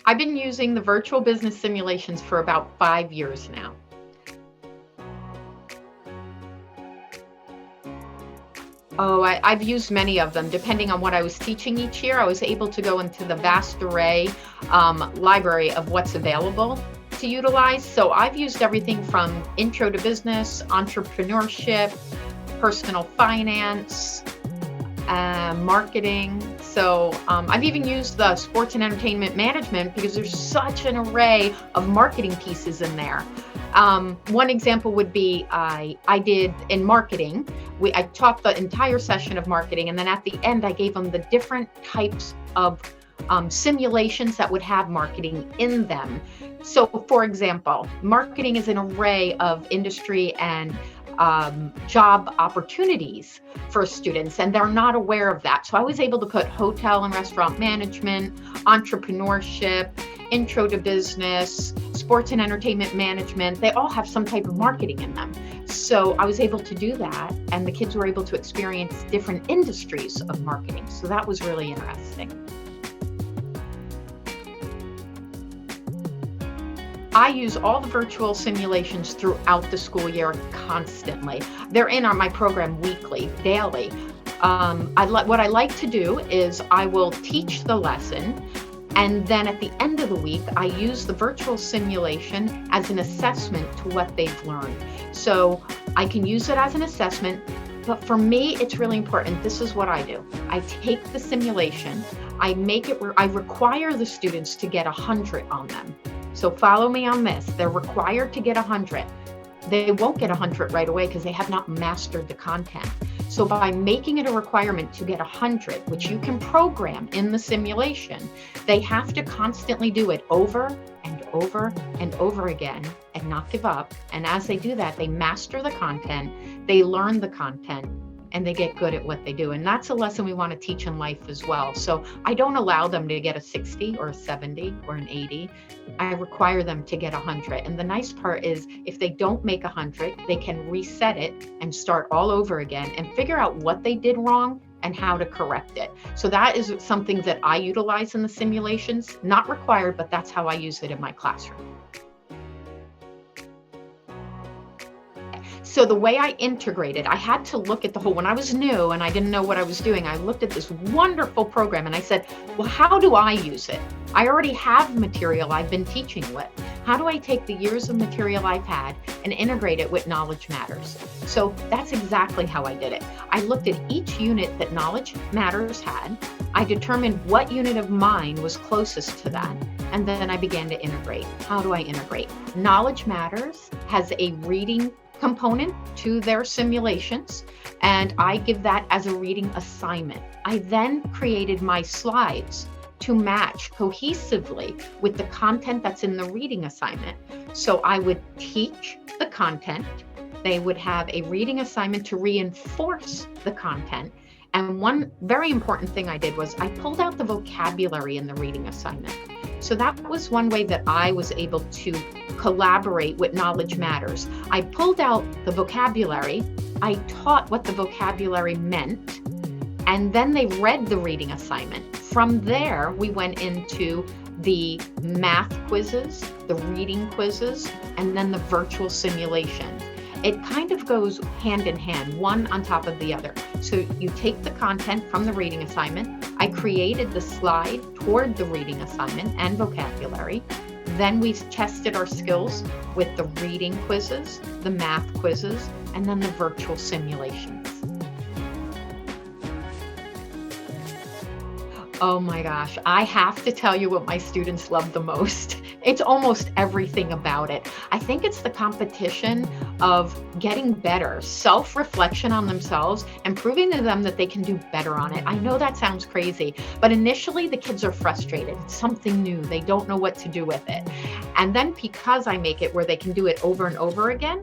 I've been using the virtual business simulations for about 5 years now. Oh, I've used many of them. Depending on what I was teaching each year, I was able to go into the vast array library of what's available to utilize. So I've used everything from intro to business, entrepreneurship, personal finance, marketing. So I've even used the sports and entertainment management because there's such an array of marketing pieces in there. One example would be I did in marketing. I taught the entire session of marketing, and then at the end I gave them the different types of simulations that would have marketing in them. So for example, marketing is an array of industry and job opportunities for students, and they're not aware of that. So I was able to put hotel and restaurant management, entrepreneurship, intro to business, sports and entertainment management. They all have some type of marketing in them. So I was able to do that, and the kids were able to experience different industries of marketing. So that was really interesting. I use all the virtual simulations throughout the school year constantly. They're in my program weekly, daily. What I like to do is I will teach the lesson, and then at the end of the week, I use the virtual simulation as an assessment to what they've learned. So I can use it as an assessment, but for me, it's really important. This is what I do. I take the simulation, I require the students to get 100 on them. So follow me on this. They're required to get 100. They won't get 100 right away because they have not mastered the content. So by making it a requirement to get 100, which you can program in the simulation, they have to constantly do it over and over and over again and not give up. And as they do that, they master the content, they learn the content, and they get good at what they do. And that's a lesson we want to teach in life as well. So I don't allow them to get a 60 or a 70 or an 80. I require them to get 100. And the nice part is if they don't make 100, they can reset it and start all over again and figure out what they did wrong and how to correct it. So that is something that I utilize in the simulations, not required, but that's how I use it in my classroom. So the way I integrated, I had to look at the whole, when I was new and I didn't know what I was doing, I looked at this wonderful program and I said, well, how do I use it? I already have material I've been teaching with. How do I take the years of material I've had and integrate it with Knowledge Matters? So that's exactly how I did it. I looked at each unit that Knowledge Matters had. I determined what unit of mine was closest to that. And then I began to integrate. How do I integrate? Knowledge Matters has a reading component to their simulations, and I give that as a reading assignment. I then created my slides to match cohesively with the content that's in the reading assignment. So I would teach the content, they would have a reading assignment to reinforce the content. And one very important thing I did was I pulled out the vocabulary in the reading assignment. So that was one way that I was able to collaborate with Knowledge Matters. I pulled out the vocabulary, I taught what the vocabulary meant, and then they read the reading assignment. From there, we went into the math quizzes, the reading quizzes, and then the virtual simulation. It kind of goes hand in hand, one on top of the other. So you take the content from the reading assignment. I created the slide toward the reading assignment and vocabulary. Then we tested our skills with the reading quizzes, the math quizzes, and then the virtual simulations. Oh my gosh, I have to tell you what my students love the most. It's almost everything about it. I think it's the competition of getting better, self-reflection on themselves, and proving to them that they can do better on it. I know that sounds crazy, but initially the kids are frustrated. It's something new. They don't know what to do with it. And then because I make it where they can do it over and over again,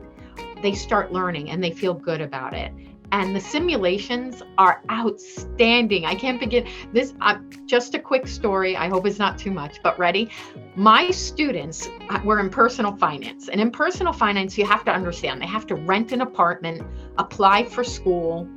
they start learning and they feel good about it. And the simulations are outstanding. I can't begin this. Just a quick story. I hope it's not too much, but ready? My students were in personal finance. And in personal finance, you have to understand, they have to rent an apartment, apply for school,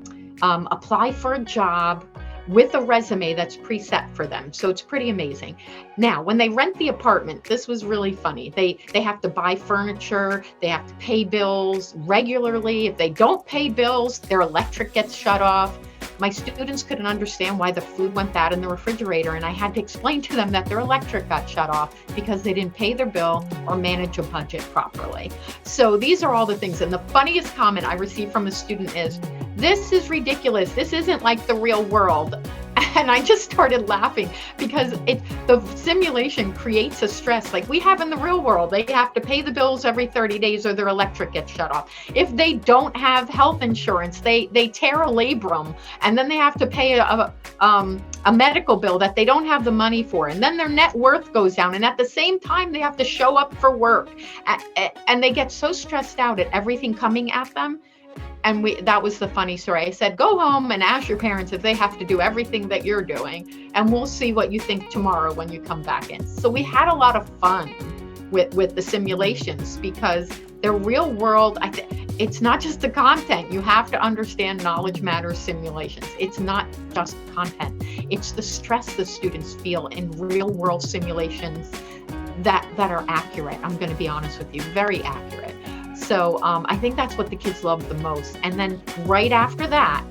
apply for a job, with a resume that's preset for them. So it's pretty amazing. Now, when they rent the apartment, this was really funny. They have to buy furniture, they have to pay bills regularly. If they don't pay bills, their electric gets shut off. My students couldn't understand why the food went bad in the refrigerator, and I had to explain to them that their electric got shut off because they didn't pay their bill or manage a budget properly. So these are all the things. And the funniest comment I received from a student is, "This is ridiculous. This isn't like the real world." And I just started laughing because the simulation creates a stress like we have in the real world. They have to pay the bills every 30 days or their electric gets shut off. If they don't have health insurance, they tear a labrum, and then they have to pay a medical bill that they don't have the money for. And then their net worth goes down. And at the same time, they have to show up for work. And they get so stressed out at everything coming at them. And that was the funny story. I said, go home and ask your parents if they have to do everything that you're doing, and we'll see what you think tomorrow when you come back in. So we had a lot of fun with the simulations because they're real world. It's not just the content. You have to understand Knowledge Matters simulations. It's not just content. It's the stress the students feel in real world simulations that are accurate. I'm going to be honest with you, very accurate. So I think that's what the kids love the most. And then right after that,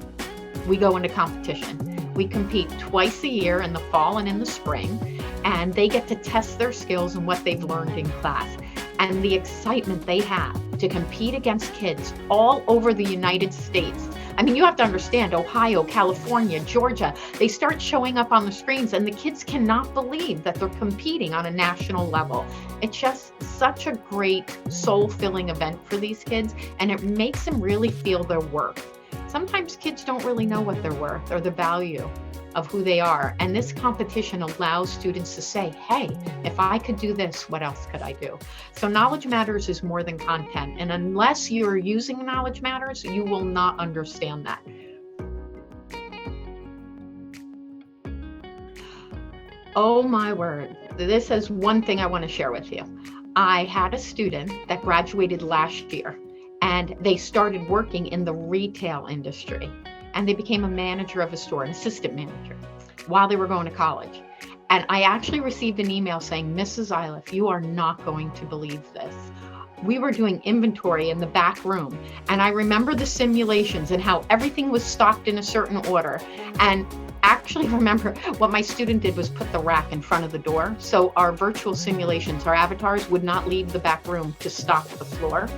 we go into competition. We compete twice a year in the fall and in the spring, and they get to test their skills and what they've learned in class. And the excitement they have to compete against kids all over the United States. I mean, you have to understand, Ohio, California, Georgia, they start showing up on the screens and the kids cannot believe that they're competing on a national level. It's just such a great soul-filling event for these kids, and it makes them really feel their worth. Sometimes kids don't really know what they're worth or the value of who they are. And this competition allows students to say, hey, if I could do this, what else could I do? So Knowledge Matters is more than content. And unless you're using Knowledge Matters, you will not understand that. Oh my word. This is one thing I want to share with you. I had a student that graduated last year, and they started working in the retail industry. And they became a manager of a store, an assistant manager, while they were going to college. And I actually received an email saying, Mrs. Iliff, you are not going to believe this. We were doing inventory in the back room, and I remember the simulations and how everything was stocked in a certain order. And actually remember what my student did was put the rack in front of the door. So our virtual simulations, our avatars would not leave the back room to stock the floor.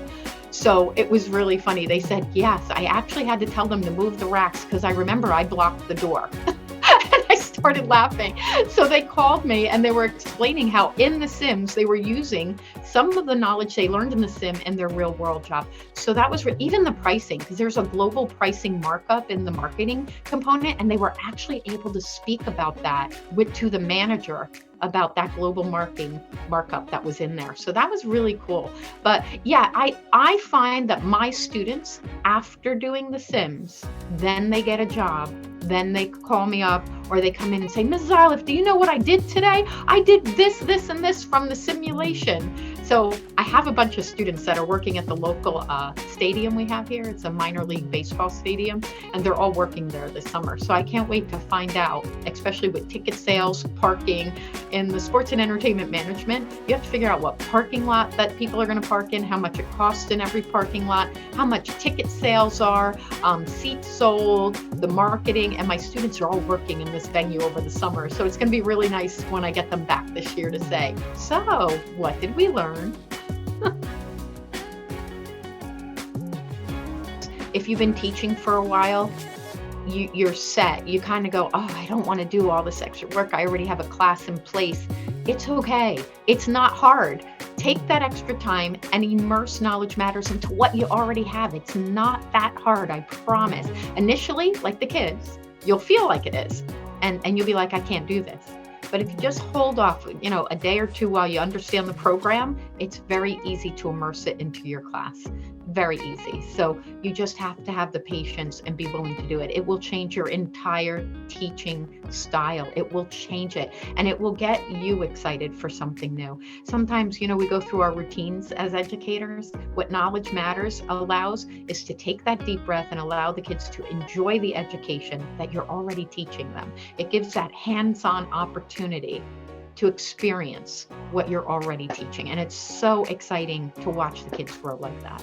So it was really funny. They said, yes, I actually had to tell them to move the racks because I remember I blocked the door. And I started laughing. So they called me and they were explaining how in the Sims they were using some of the knowledge they learned in the Sim in their real world job. So that was even the pricing, because there's a global pricing markup in the marketing component, and they were actually able to speak about that to the manager about that global marketing markup that was in there. So that was really cool. But yeah, I find that my students, after doing the Sims, then they get a job, then they call me up or they come in and say, Mrs. Iliff, do you know what I did today? I did this, this, and this from the simulation. So I have a bunch of students that are working at the local stadium we have here. It's a minor league baseball stadium, and they're all working there this summer. So I can't wait to find out, especially with ticket sales, parking. In the sports and entertainment management, you have to figure out what parking lot that people are going to park in, how much it costs in every parking lot, how much ticket sales are, seats sold, the marketing, and my students are all working in this venue over the summer. So it's going to be really nice when I get them back this year to say, so what did we learn? If you've been teaching for a while, you're set. You kind of go, oh, I don't want to do all this extra work. I already have a class in place. It's okay. It's not hard. Take that extra time and immerse Knowledge Matters into what you already have. It's not that hard, I promise. Initially, like the kids, you'll feel like it is. And you'll be like, I can't do this. But if you just hold off, a day or two while you understand the program, it's very easy to immerse it into your class. Very easy. So you just have to have the patience and be willing to do it. It will change your entire teaching style. It will change it, and it will get you excited for something new. Sometimes, we go through our routines as educators. What Knowledge Matters allows is to take that deep breath and allow the kids to enjoy the education that you're already teaching them. It gives that hands-on opportunity to experience what you're already teaching. And it's so exciting to watch the kids grow like that.